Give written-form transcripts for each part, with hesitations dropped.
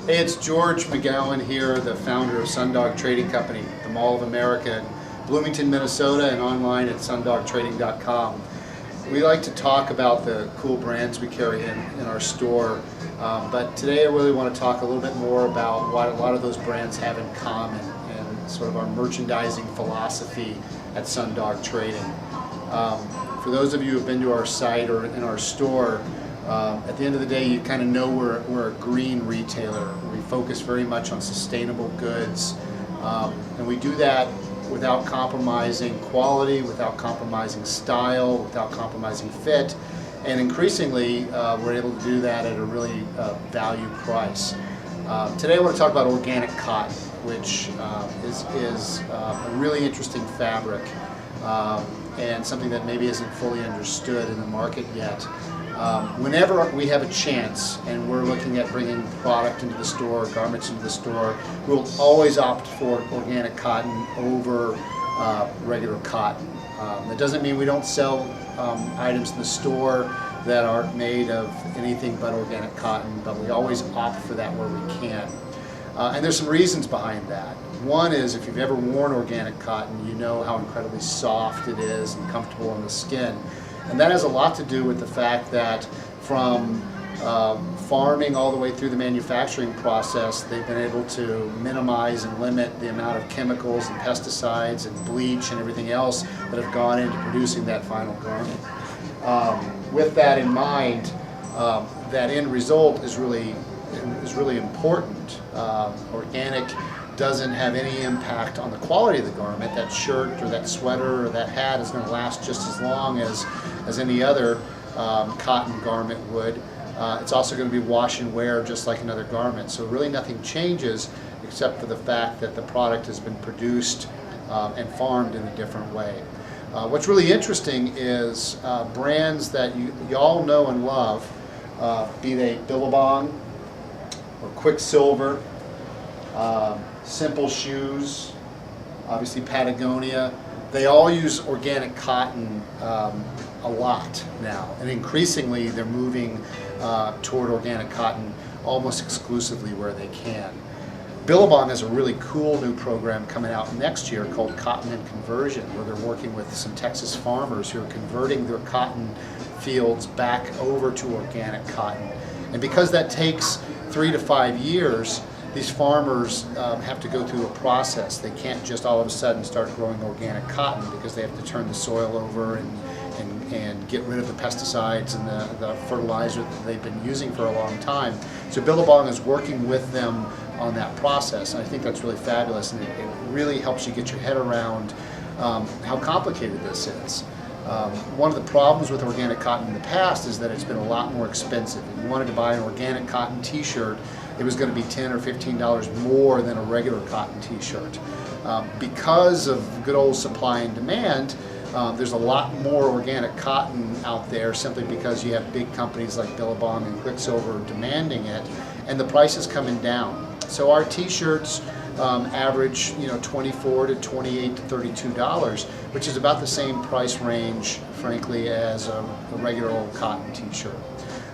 Hey, it's George McGowan here, the founder of Sundog Trading Company, the Mall of America in Bloomington, Minnesota, and online at sundogtrading.com. We like to talk about the cool brands we carry in our store, but today I really want to talk a little bit more about what a lot of those brands have in common and sort of our merchandising philosophy at Sundog Trading. For those of you who have been to our site or in our store, at the end of the day, you kind of know we're a green retailer. We focus very much on sustainable goods, and we do that without compromising quality, without compromising style, without compromising fit, and increasingly we're able to do that at a really value price. Today I want to talk about organic cotton, which is a really interesting fabric and something that maybe isn't fully understood in the market yet. Whenever we have a chance and we're looking at bringing product into the store, garments into the store, we'll always opt for organic cotton over regular cotton. That doesn't mean we don't sell items in the store that aren't made of anything but organic cotton, but we always opt for that where we can. And there's some reasons behind that. One is, if you've ever worn organic cotton, you know how incredibly soft it is and comfortable on the skin. And that has a lot to do with the fact that from farming all the way through the manufacturing process, they've been able to minimize and limit the amount of chemicals and pesticides and bleach and everything else that have gone into producing that final garment. With that in mind, that end result is really important. Organic doesn't have any impact on the quality of the garment. That shirt or that sweater or that hat is going to last just as long as any other cotton garment would. It's also going to be wash and wear just like another garment. So really nothing changes except for the fact that the product has been produced and farmed in a different way. What's really interesting is brands that you all know and love, be they Billabong or Quiksilver, Simple Shoes, obviously Patagonia. They all use organic cotton a lot now, and increasingly they're moving toward organic cotton almost exclusively where they can. Billabong has a really cool new program coming out next year called Cotton and Conversion, where they're working with some Texas farmers who are converting their cotton fields back over to organic cotton. And because that takes 3 to 5 years, these farmers have to go through a process. They can't just all of a sudden start growing organic cotton, because they have to turn the soil over and get rid of the pesticides and the fertilizer that they've been using for a long time. So Billabong is working with them on that process, and I think that's really fabulous, and it really helps you get your head around how complicated this is. One of the problems with organic cotton in the past is that it's been a lot more expensive. If you wanted to buy an organic cotton t-shirt, it was going to be $10 or $15 more than a regular cotton t-shirt. Because of good old supply and demand, there's a lot more organic cotton out there simply because you have big companies like Billabong and Quiksilver demanding it, and the price is coming down. So our t-shirts average, $24 to $28 to $32, which is about the same price range, frankly, as a regular old cotton t-shirt.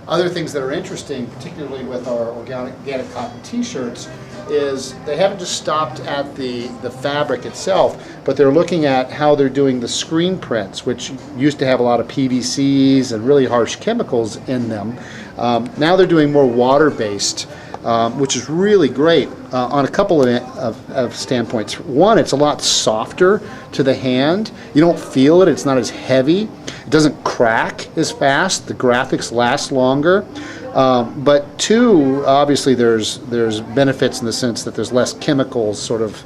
Other things that are interesting, particularly with our organic cotton t-shirts, is they haven't just stopped at the fabric itself, but they're looking at how they're doing the screen prints, which used to have a lot of PVCs and really harsh chemicals in them. Now they're doing more water-based, which is really great on a couple of standpoints. One, it's a lot softer to the hand. You don't feel it. It's not as heavy. It doesn't crack as fast. The graphics last longer. But two, obviously there's benefits in the sense that there's less chemicals sort of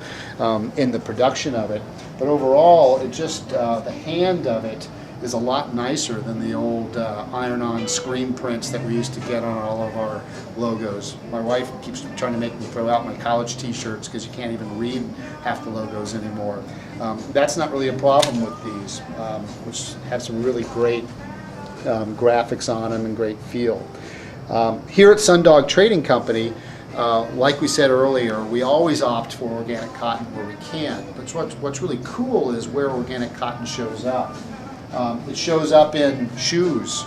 in the production of it. But overall, it just, the hand of it is a lot nicer than the old iron-on screen prints that we used to get on all of our logos. My wife keeps trying to make me throw out my college t-shirts because you can't even read half the logos anymore. That's not really a problem with these, which have some really great graphics on them and great feel. Here at Sundog Trading Company, like we said earlier, we always opt for organic cotton where we can. But what's really cool is where organic cotton shows up. It shows up in shoes,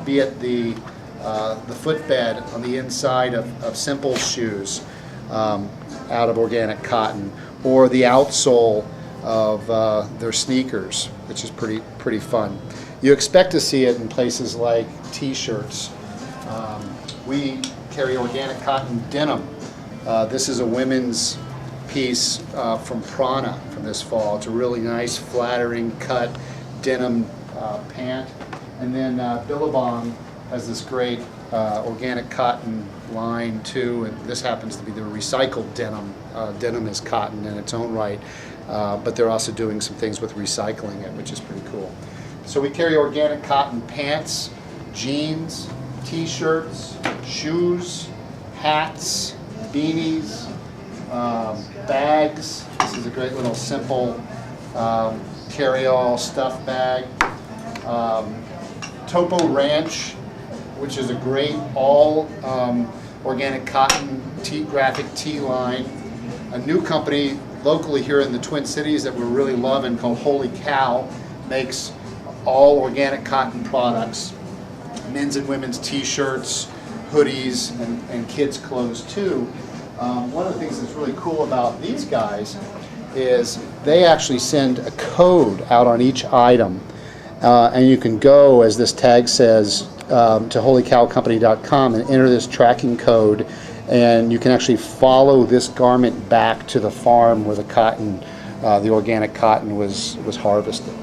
be it the the footbed on the inside of Simple shoes out of organic cotton, or the outsole of their sneakers, which is pretty fun. You expect to see it in places like T-shirts. We carry organic cotton denim. This is a women's piece from Prana from this fall. It's a really nice, flattering cut denim pant. And then Billabong has this great organic cotton line too, and this happens to be the recycled denim. Denim is cotton in its own right, but they're also doing some things with recycling it, which is pretty cool. So we carry organic cotton pants, jeans, t-shirts, shoes, hats, beanies, bags. This is a great little simple carry-all stuff bag. Topo Ranch, which is a great all organic cotton graphic tee line. A new company locally here in the Twin Cities that we're really loving called Holy Cow makes all organic cotton products, men's and women's t-shirts, hoodies, and kids' clothes too. One of the things that's really cool about these guys is they actually send a code out on each item, and you can go, as this tag says, to holycowcompany.com and enter this tracking code, and you can actually follow this garment back to the farm where the cotton, the organic cotton was harvested.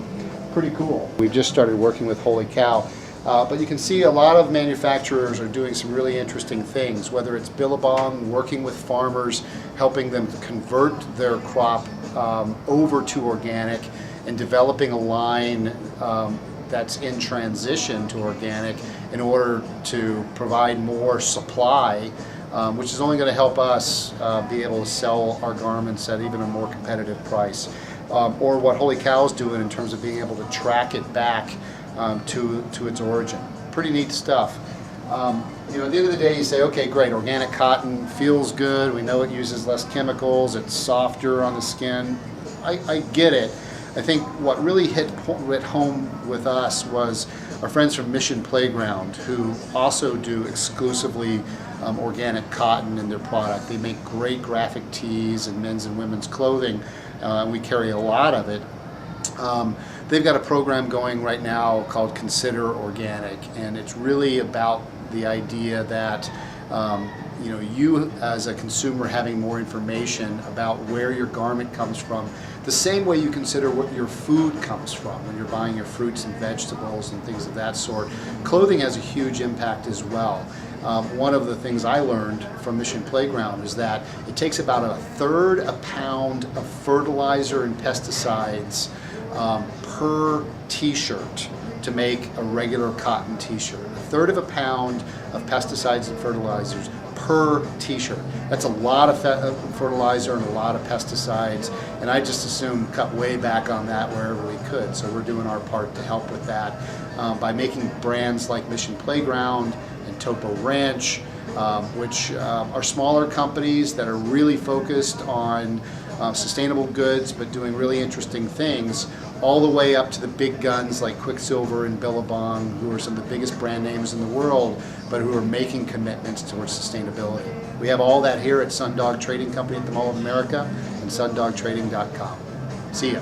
Pretty cool. We've just started working with Holy Cow. But you can see a lot of manufacturers are doing some really interesting things, whether it's Billabong working with farmers, helping them convert their crop over to organic, and developing a line that's in transition to organic in order to provide more supply, which is only going to help us be able to sell our garments at even a more competitive price. Or what Holy Cow is doing in terms of being able to track it back to its origin. Pretty neat stuff. You know, at the end of the day, you say, okay, great, organic cotton feels good. We know it uses less chemicals. It's softer on the skin. I get it. I think what really hit home with us was our friends from Mission Playground, who also do exclusively organic cotton in their product. They make great graphic tees and men's and women's clothing. We carry a lot of it. They've got a program going right now called Consider Organic, and it's really about the idea that you know, you as a consumer having more information about where your garment comes from, the same way you consider what your food comes from when you're buying your fruits and vegetables and things of that sort. Clothing has a huge impact as well. One of the things I learned from Mission Playground is that it takes about a pound of fertilizer and pesticides per t-shirt to make a regular cotton t-shirt. A third of a pound of pesticides and fertilizers per t-shirt. That's a lot of fertilizer and a lot of pesticides, and I just assume cut way back on that wherever we could. So we're doing our part to help with that by making brands like Mission Playground and Topo Ranch, which are smaller companies that are really focused on sustainable goods but doing really interesting things, all the way up to the big guns like Quiksilver and Billabong, who are some of the biggest brand names in the world, but who are making commitments towards sustainability. We have all that here at Sundog Trading Company at the Mall of America and sundogtrading.com. See ya.